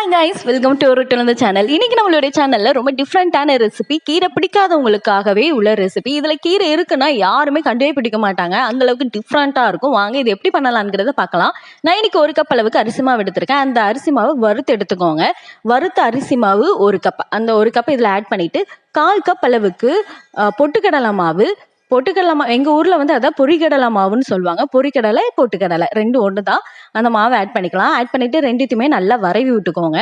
Hi guys, welcome to Uruttu Ulunthu channel. இன்னைக்கு நம்மளுடைய சேனல்ல ரொம்ப டிஃப்ரெண்டான ரெசிபி, கீரை பிடிக்காதவங்களுக்காகவே உள்ள ரெசிபி. இதுல கீரை இருக்குன்னா யாருமே கண்டே பிடிக்க மாட்டாங்க, அந்த அளவுக்கு டிஃப்ரெண்டா இருக்கும். வாங்க இது எப்படி பண்ணலாம்ங்கிறத பார்க்கலாம். நான் இன்னைக்கு 1 கப் அளவுக்கு அரிசி மாவு எடுத்திருக்கேன். அந்த அரிசி மாவு வறுத்து எடுத்துக்கோங்க. வறுத்த அரிசி மாவு 1 கப், அந்த 1 கப் இதில் ஆட் பண்ணிட்டு 1/4 கப் அளவுக்கு பொட்டுக்கடலை மாவு. பொட்டுக்கடலை மாவு எங்கள் ஊரில் வந்து அதான் பொரிக்கடலை மாவுன்னு சொல்லுவாங்க. பொரிக்கடலை பொட்டுக்கடலை ரெண்டும் ஒன்று தான். அந்த மாவை ஆட் பண்ணிக்கலாம். ஆட் பண்ணிவிட்டு ரெண்டுத்தையுமே நல்லா வரைவி விட்டுக்கோங்க.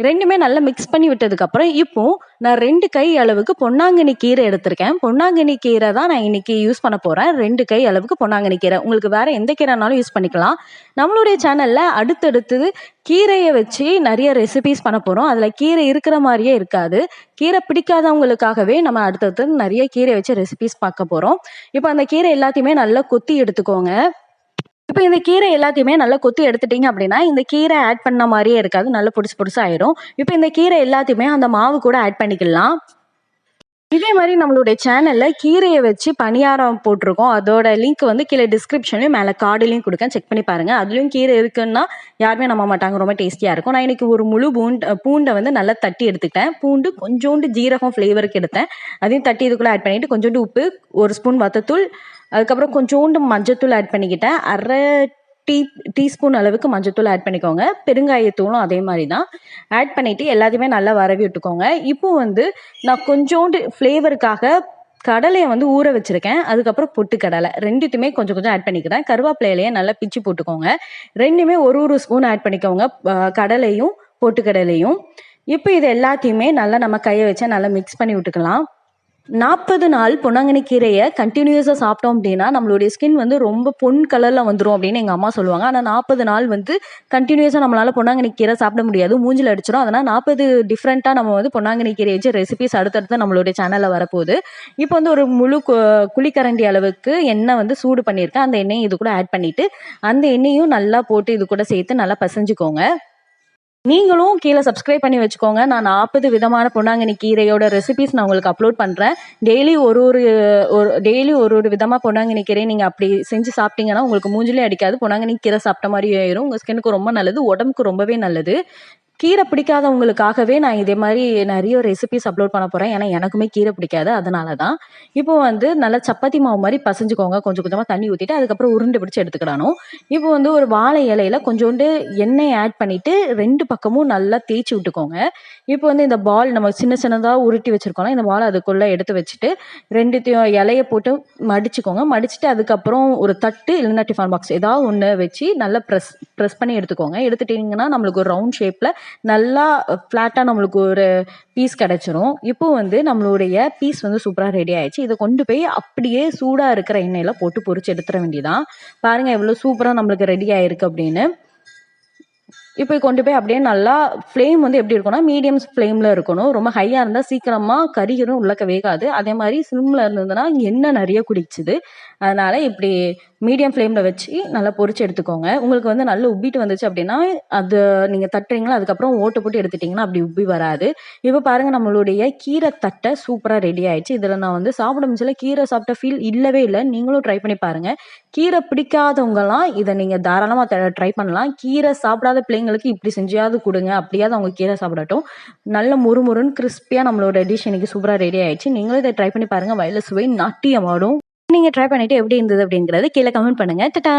ரெண்டுமே நல்லா மிக்ஸ் பண்ணி விட்டதுக்கப்புறம் இப்போ நான் 2 கை அளவுக்கு பொன்னாங்கண்ணி கீரை எடுத்திருக்கேன். பொன்னாங்கண்ணி கீரை தான் நான் இன்னைக்கு யூஸ் பண்ண போகிறேன். 2 கை அளவுக்கு பொன்னாங்கண்ணி கீரை. உங்களுக்கு வேறு எந்த கீரைனாலும் யூஸ் பண்ணிக்கலாம். நம்மளுடைய சேனலில் அடுத்தடுத்தது கீரையை வச்சு நிறைய ரெசிபிஸ் பண்ண போகிறோம். அதில் கீரை இருக்கிற மாதிரியே இருக்காது. கீரை பிடிக்காதவங்களுக்காகவே நம்ம அடுத்தடுத்து நிறைய கீரை வச்சு ரெசிபிஸ் பார்க்க போகிறோம். இப்போ அந்த கீரை எல்லாத்தையுமே நல்லா கொத்தி எடுத்துக்கோங்க. இப்போ இந்த கீரை எல்லாத்தையுமே நல்லா கொத்தி எடுத்துட்டீங்க அப்படின்னா இந்த கீரை ஆட் பண்ண மாதிரியே இருக்காது, நல்லா பொடிசு ஆயிடும். இப்போ இந்த கீரை எல்லாத்தையுமே அந்த மாவு கூட ஆட் பண்ணிக்கலாம். இதே மாதிரி நம்மளுடைய சேனலில் கீரையை வச்சு பணியாரம் போட்டிருக்கோம். அதோட லிங்க் வந்து கீழே டிஸ்கிரிப்ஷன்லையும் மேலே கார்டுலையும் கொடுக்கேன், செக் பண்ணி பாருங்கள். அதுலேயும் கீரை இருக்குன்னா யாருமே நம்ப மாட்டாங்க, ரொம்ப டேஸ்டியாக இருக்கும். நான் இன்றைக்கி ஒரு முழு பூண்டை வந்து நல்லா தட்டி எடுத்துக்கிட்டேன். பூண்டு கொஞ்சோண்டு ஜீரகம் ஃப்ளேவருக்கு எடுத்தேன், அதையும் தட்டி இதுக்குள்ளே ஆட் பண்ணிவிட்டு கொஞ்சோண்டு உப்பு, 1 ஸ்பூன் வத்தத்தூள், அதுக்கப்புறம் கொஞ்சோண்டு மஞ்சத்தூள் ஆட் பண்ணிக்கிட்டேன். அரை டீஸ்பூன் அளவுக்கு மஞ்சத்தூள் ஆட் பண்ணிக்கோங்க. பெருங்காயத்தூளும் அதே மாதிரி தான் ஆட் பண்ணிவிட்டு எல்லாத்தையுமே நல்லா வரவி விட்டுக்கோங்க. இப்போ வந்து நான் கொஞ்சோண்டு ஃப்ளேவருக்காக கடலையை வந்து ஊற வச்சுருக்கேன். அதுக்கப்புறம் பொட்டுக்கடலை ரெண்டுத்தையுமே கொஞ்சம் கொஞ்சம் ஆட் பண்ணிக்கிறேன். கருவேப்பிலையிலையே நல்லா பிச்சு போட்டுக்கோங்க. ரெண்டுமே ஒரு ஸ்பூன் ஆட் பண்ணிக்கோங்க, கடலையும் பொட்டுக்கடலையும். இப்போ இது எல்லாத்தையுமே நல்லா நம்ம கையை வச்சு நல்லா மிக்ஸ் பண்ணி விட்டுக்கலாம். 40 நாள் பொன்னாங்கண்ணி கீரையை கண்டினியூஸாக சாப்பிட்டோம் அப்படின்னா நம்மளுடைய ஸ்கின் வந்து ரொம்ப பொன் கலரில் வந்துடும் அப்படின்னு எங்கள் அம்மா சொல்லுவாங்க. ஆனால் 40 நாள் வந்து கண்டினியூஸாக நம்மளால் பொன்னாங்கண்ணி கீரை சாப்பிட முடியாது, மூஞ்சில் அடிச்சிடும். அதனால் 40 டிஃப்ரெண்ட்டாக நம்ம வந்து பொன்னாங்கண்ணி கீரை வச்சு ரெசிபிஸ் அடுத்தடுத்து நம்மளுடைய சேனலில் வரப்போகுது. இப்போ வந்து ஒரு முழு குழிக்கரண்டி அளவுக்கு எண்ணெய் வந்து சூடு பண்ணியிருக்கேன். அந்த எண்ணெயை இது கூட ஆட் பண்ணிவிட்டு அந்த எண்ணெயும் நல்லா போட்டு இது கூட சேர்த்து நல்லா பசைஞ்சுக்கோங்க. நீங்களும் கீழே சப்ஸ்கிரைப் பண்ணி வச்சுக்கோங்க. நான் 40 விதமான பொன்னாங்கண்ணி கீரையோட ரெசிபிஸ் நான் உங்களுக்கு அப்லோட் பண்ணுறேன். டெய்லி ஒரு விதமாக பொன்னாங்கண்ணி கீரை நீங்கள் அப்படி செஞ்சு சாப்பிட்டீங்கன்னா உங்களுக்கு மூஞ்சிலே அடிக்காது, பொன்னாங்கண்ணி கீரை சாப்பிட்ட மாதிரி ஆயிரும். உங்கள் ஸ்கின்னுக்கு ரொம்ப நல்லது, உடம்புக்கு ரொம்பவே நல்லது. கீரை பிடிக்காதவங்களுக்காகவே நான் இதே மாதிரி நிறைய ரெசிபிஸ் அப்லோட் பண்ண போகிறேன். ஏன்னா எனக்குமே கீரை பிடிக்காது, அதனால தான். இப்போ வந்து நல்லா சப்பாத்தி மாவு மாதிரி பசைஞ்சுக்கோங்க. கொஞ்சம் கொஞ்சமாக தண்ணி ஊற்றிட்டு அதுக்கப்புறம் உருண்டை பிடிச்சி எடுத்துக்கிடணும். இப்போ வந்து ஒரு வாழை இலையில் கொஞ்சோண்டு எண்ணெய் ஆட் பண்ணிவிட்டு 2 பக்கமும் நல்லா தேய்ச்சி விட்டுக்கோங்க. இப்போ வந்து இந்த பால் நம்ம சின்னதாக உருட்டி வச்சுருக்கோம்ல, இந்த பால் அதுக்குள்ளே எடுத்து வச்சுட்டு ரெண்டுத்தையும் இலையை போட்டு மடிச்சுக்கோங்க. மடிச்சுட்டு அதுக்கப்புறம் ஒரு தட்டு இல்லைன்னா டிஃபன் பாக்ஸ் ஏதாவது ஒன்று வச்சு நல்லா ப்ரெஸ் பண்ணி எடுத்துக்கோங்க. எடுத்துட்டிங்கன்னா நம்மளுக்கு ஒரு ரவுண்ட் ஷேப்பில் நல்லா ஃப்ளாட்டாக நம்மளுக்கு ஒரு பீஸ் கிடச்சிரும். இப்போ வந்து நம்மளுடைய பீஸ் வந்து சூப்பராக ரெடி ஆயிடுச்சு. இதை கொண்டு போய் அப்படியே சூடாக இருக்கிற எண்ணெயில் போட்டு பொரிச்சு எடுத்துட வேண்டியதான். பாருங்கள் எவ்வளோ சூப்பராக நம்மளுக்கு ரெடி ஆயிருக்கு அப்படின்னு. இப்போ கொண்டு போய் அப்படியே நல்லா ஃப்ளேம் வந்து எப்படி இருக்கும்னா மீடியம் ஃப்ளேமில் இருக்கணும். ரொம்ப ஹையாக இருந்தால் சீக்கிரமாக கறிகரும் உள்ளக்க வேகாது. அதே மாதிரி சிம்மில் இருந்ததுன்னா எண்ணெய் நிறைய குடிச்சுது. அதனால் இப்படி மீடியம் ஃப்ளேமில் வச்சு நல்லா பொரிச்சு எடுத்துக்கோங்க. உங்களுக்கு வந்து நல்லா உப்பிட்டு வந்துச்சு அப்படின்னா அது நீங்கள் தட்டுறீங்களா, அதுக்கப்புறம் ஓட்டு போட்டு எடுத்துட்டிங்கன்னா அப்படி உப்பி வராது. இப்போ பாருங்கள் நம்மளுடைய கீரை தட்டை சூப்பராக ரெடி ஆயிடுச்சு. இதில் நான் வந்து சாப்பிட முடியல, கீரை சாப்பிட்ட ஃபீல் இல்லவே இல்லை. நீங்களும் ட்ரை பண்ணி பாருங்கள். கீரை பிடிக்காதவங்கலாம் இதை நீங்கள் தாராளமாக ட்ரை பண்ணலாம். கீரை சாப்பிடாத பிள்ளைங்களுக்கு இப்படி செஞ்சாவது கொடுங்க, அப்படியாவது அவங்க கீரை சாப்பிடட்டும். நல்ல முறுமுறுன்னு கிறிஸ்பியாக நம்மளோட டிஷ் இன்னைக்கு சூப்பராக ரெடி ஆயிடுச்சு. நீங்களும் இதை ட்ரை பண்ணி பாருங்கள். வயலில் சுவை நாட்டியமாடும். நீங்கள் ட்ரை பண்ணிவிட்டு எப்படி இருந்தது அப்படிங்கிறத கீழே கமெண்ட் பண்ணுங்கள். டட்டா.